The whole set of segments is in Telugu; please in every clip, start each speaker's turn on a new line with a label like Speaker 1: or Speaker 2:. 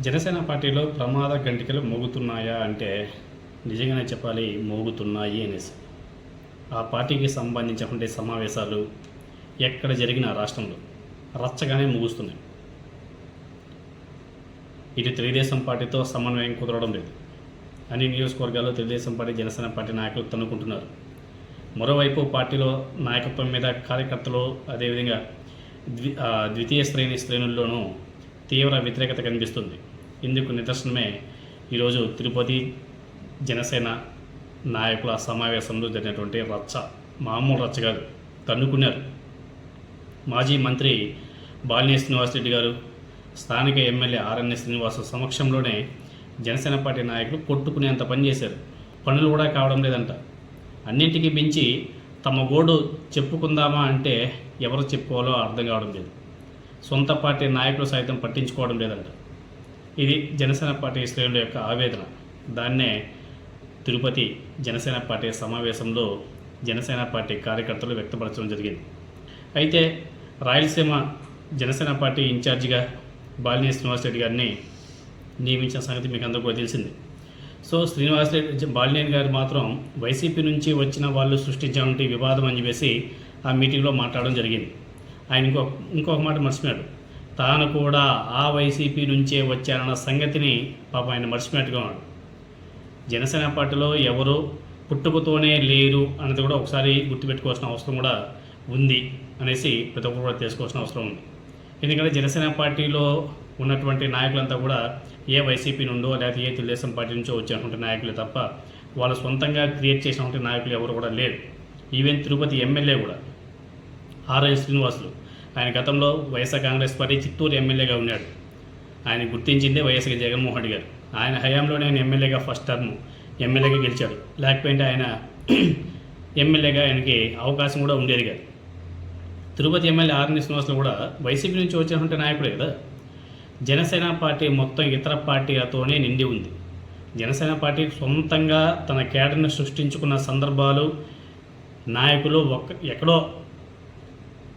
Speaker 1: జనసేన పార్టీలో ప్రమాద గంటికలు మోగుతున్నాయా అంటే నిజంగానే చెప్పాలి, మోగుతున్నాయి అనేసి. ఆ పార్టీకి సంబంధించినటువంటి సమావేశాలు ఎక్కడ జరిగిన రాష్ట్రంలో రచ్చగానే ముగుస్తున్నాయి. ఇటు తెలుగుదేశం పార్టీతో సమన్వయం కుదరడం లేదు. అన్ని నియోజకవర్గాల్లో తెలుగుదేశం పార్టీ జనసేన పార్టీ నాయకులు తన్నుకుంటున్నారు. మరోవైపు పార్టీలో నాయకత్వం మీద కార్యకర్తలు, అదేవిధంగా ద్వితీయ శ్రేణుల్లోనూ తీవ్ర వ్యతిరేకత కనిపిస్తుంది. ఇందుకు నిదర్శనమే ఈరోజు తిరుపతి జనసేన నాయకుల సమావేశంలో జరిగినటువంటి రచ్చ. మామూలు రచ్చ కాదు, తన్నుకున్నారు. మాజీ మంత్రి బాలినేని శ్రీనివాసరెడ్డి గారు, స్థానిక ఎమ్మెల్యే ఆర్ఎన్ఎస్ శ్రీనివాస్ సమక్షంలోనే జనసేన పార్టీ నాయకులు కొట్టుకునేంత పని చేశారు. పనులు కూడా కావడం లేదంట. అన్నింటికీ మించి తమ గోడు చెప్పుకుందామా అంటే ఎవరు చెప్పుకోవాలో అర్థం కావడం లేదు. సొంత పార్టీ నాయకులు సైతం పట్టించుకోవడం లేదంట. ఇది జనసేన పార్టీ శ్రేణుల యొక్క ఆవేదన. దాన్నే తిరుపతి జనసేన పార్టీ సమావేశంలో జనసేన పార్టీ కార్యకర్తలు వ్యక్తపరచడం జరిగింది. అయితే రాయలసీమ జనసేన పార్టీ ఇన్ఛార్జిగా బాలినేని శ్రీనివాసరెడ్డి గారిని నియమించిన సంగతి మీకు అందరికీ కూడా తెలిసింది. సో బాలినేని గారు మాత్రం వైసీపీ నుంచి వచ్చిన వాళ్ళు సృష్టించినటువంటి వివాదం అని చెప్పేసి ఆ మీటింగ్లో మాట్లాడడం జరిగింది. ఆయన ఇంకొక మాట మర్చిపోయాడు. తాను కూడా ఆ వైసీపీ నుంచే వచ్చారన్న సంగతిని పాపం ఆయన మర్చిపోయినట్టుగా ఉన్నాడు. జనసేన పార్టీలో ఎవరు పుట్టుకతోనే లేరు అన్నది కూడా ఒకసారి గుర్తుపెట్టుకోవాల్సిన అవసరం కూడా ఉంది అనేసి ప్రతి ఒక్కరు కూడా తెలుసుకోవాల్సిన అవసరం ఉంది. ఎందుకంటే జనసేన పార్టీలో ఉన్నటువంటి నాయకులంతా కూడా ఏ వైసీపీ నుండో లేకపోతే ఏ తెలుగుదేశం పార్టీ నుంచో వచ్చినటువంటి నాయకులే తప్ప వాళ్ళు సొంతంగా క్రియేట్ చేసినటువంటి నాయకులు ఎవరు కూడా లేరు. ఈవెన్ తిరుపతి ఎమ్మెల్యే కూడా ఆర్ఎన్ శ్రీనివాసులు, ఆయన గతంలో వైఎస్ఆర్ కాంగ్రెస్ పార్టీ చిత్తూరు ఎమ్మెల్యేగా ఉన్నాడు. ఆయన గుర్తించిందే వైఎస్ఆర్ జగన్మోహన్ రెడ్డి గారు. ఆయన హయాంలోనే ఆయన ఎమ్మెల్యేగా ఫస్ట్ టర్మ్ ఎమ్మెల్యేగా గెలిచాడు. లేకపోతే ఆయన ఎమ్మెల్యేగా ఆయనకి అవకాశం కూడా ఉండేది కాదు. తిరుపతి ఎమ్మెల్యే ఆర్ఎన్ శ్రీనివాసులు కూడా వైసీపీ నుంచి వచ్చినటువంటి నాయకుడే కదా. జనసేన పార్టీ మొత్తం ఇతర పార్టీలతోనే నిండి ఉంది. జనసేన పార్టీ సొంతంగా తన కేడర్ను సృష్టించుకున్న సందర్భాలు, నాయకులు ఎక్కడో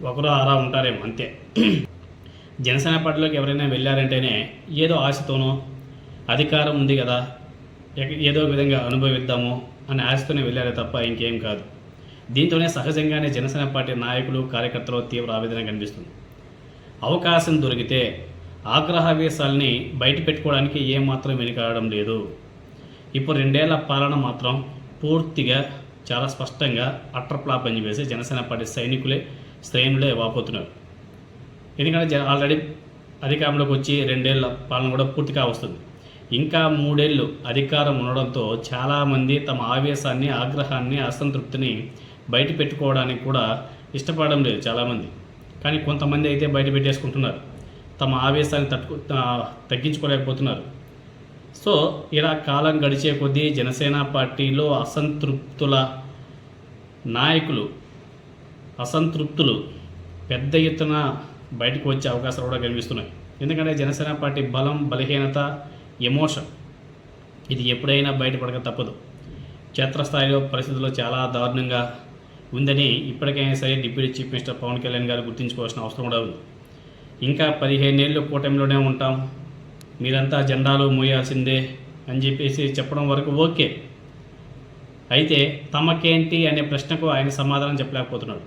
Speaker 1: ఒకరో అలా ఉంటారేమో అంతే. జనసేన పార్టీలోకి ఎవరైనా వెళ్ళారంటేనే ఏదో ఆశతోనో, అధికారం ఉంది కదా ఏదో విధంగా అనుభవిద్దాము అనే ఆశతోనే వెళ్ళారే తప్ప ఇంకేం కాదు. దీంతోనే సహజంగానే జనసేన పార్టీ నాయకులు, కార్యకర్తలు తీవ్ర ఆవేదన కనిపిస్తుంది. అవకాశం దొరికితే ఆగ్రహావేశాలని బయట పెట్టుకోవడానికి ఏమాత్రం వెనుకాడడం లేదు. ఇప్పుడు 2 ఏళ్ల పాలన మాత్రం పూర్తిగా చాలా స్పష్టంగా అట్రప్లాప్ అని చెప్పేసి జనసేన పార్టీ శ్రేణులే వాపోతున్నారు. ఎందుకంటే ఆల్రెడీ అధికారంలోకి వచ్చి 2 ఏళ్ల పాలన కూడా పూర్తిగా వస్తుంది. ఇంకా 3 ఏళ్ళు అధికారం ఉండడంతో చాలామంది తమ ఆవేశాన్ని, ఆగ్రహాన్ని, అసంతృప్తిని బయట పెట్టుకోవడానికి కూడా ఇష్టపడడం లేదు చాలామంది. కానీ కొంతమంది అయితే బయట పెట్టేసుకుంటున్నారు. తమ ఆవేశాన్ని తగ్గించుకోలేకపోతున్నారు. సో ఇలా కాలం గడిచే కొద్దీ జనసేన పార్టీలో అసంతృప్తులు పెద్ద ఎత్తున బయటకు వచ్చే అవకాశాలు కూడా కనిపిస్తున్నాయి. ఎందుకంటే జనసేన పార్టీ బలం, బలహీనత, ఎమోషన్ ఇది ఎప్పుడైనా బయటపడక తప్పదు. క్షేత్రస్థాయిలో పరిస్థితుల్లో చాలా దారుణంగా ఉందని ఇప్పటికైనా సరే deputy chief minister Pawan Kalyan గారు గుర్తుంచుకోవాల్సిన అవసరం కూడా ఉంది. ఇంకా 15 ఏళ్ళు కూటమిలోనే ఉంటాం, మీరంతా జెండాలు మోయాల్సిందే అని చెప్పేసి చెప్పడం వరకు ఓకే. అయితే తమకేంటి అనే ప్రశ్నకు ఆయన సమాధానం చెప్పలేకపోతున్నాడు.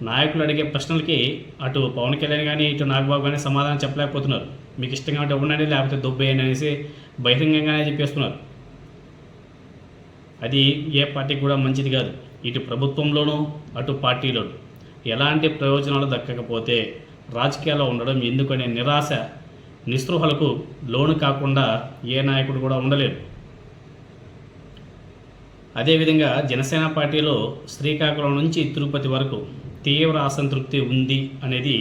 Speaker 1: నాయకులు అడిగే ప్రశ్నలకి అటు పవన్ కళ్యాణ్ కానీ ఇటు నాగబాబు కానీ సమాధానం చెప్పలేకపోతున్నారు. మీకు ఇష్టంగా ఉంటే ఉండండి, లేకపోతే దుబ్బేయండి అనేసి బహిరంగంగానే చెప్పేస్తున్నారు. అది ఏ పార్టీకి కూడా మంచిది కాదు. ఇటు ప్రభుత్వంలోనూ అటు పార్టీలోనూ ఎలాంటి ప్రయోజనాలు దక్కకపోతే రాజకీయాల్లో ఉండడం ఎందుకనే నిరాశ, నిస్పృహలకు లోను కాకుండా ఏ నాయకుడు కూడా ఉండలేరు. అదేవిధంగా జనసేన పార్టీలో శ్రీకాకుళం నుంచి తిరుపతి వరకు తీవ్ర అసంతృప్తి ఉంది అనేది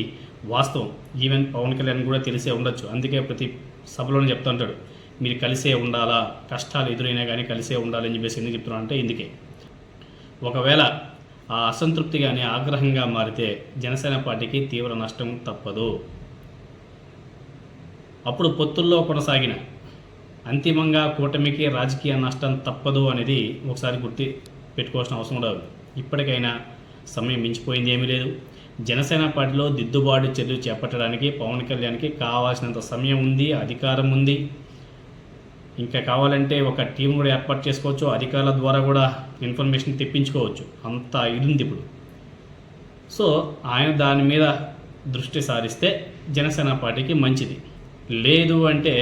Speaker 1: వాస్తవం. ఈవెన్ పవన్ కళ్యాణ్ కూడా తెలిసే ఉండొచ్చు. అందుకే ప్రతి సభలోనే చెప్తూ ఉంటాడు, మీరు కలిసే ఉండాలా, కష్టాలు ఎదురైనా కానీ కలిసే ఉండాలని చెప్పేసి ఎందుకు చెప్తున్నా అంటే ఇందుకే. ఒకవేళ ఆ అసంతృప్తి కానీ ఆగ్రహంగా మారితే జనసేన పార్టీకి తీవ్ర నష్టం తప్పదు. అప్పుడు పొత్తుల్లో కొనసాగిన అంతిమంగా కూటమికి రాజకీయ నష్టం తప్పదు అనేది ఒకసారి గుర్తు పెట్టుకోవాల్సిన అవసరం కూడా ఉంది. ఇప్పటికైనా సమయం మించిపోయింది ఏమీ లేదు. జనసేన పార్టీలో దిద్దుబాటు చర్యలు చేపట్టడానికి పవన్ కళ్యాణ్కి కావాల్సినంత సమయం ఉంది, అధికారం ఉంది. ఇంకా కావాలంటే ఒక టీం కూడా ఏర్పాటు చేసుకోవచ్చు, అధికారుల ద్వారా కూడా ఇన్ఫర్మేషన్ తెప్పించుకోవచ్చు, అంత ఇది ఉంది ఇప్పుడు. సో ఆయన దాని మీద దృష్టి సారిస్తే జనసేన పార్టీకి మంచిది. లేదు అంటే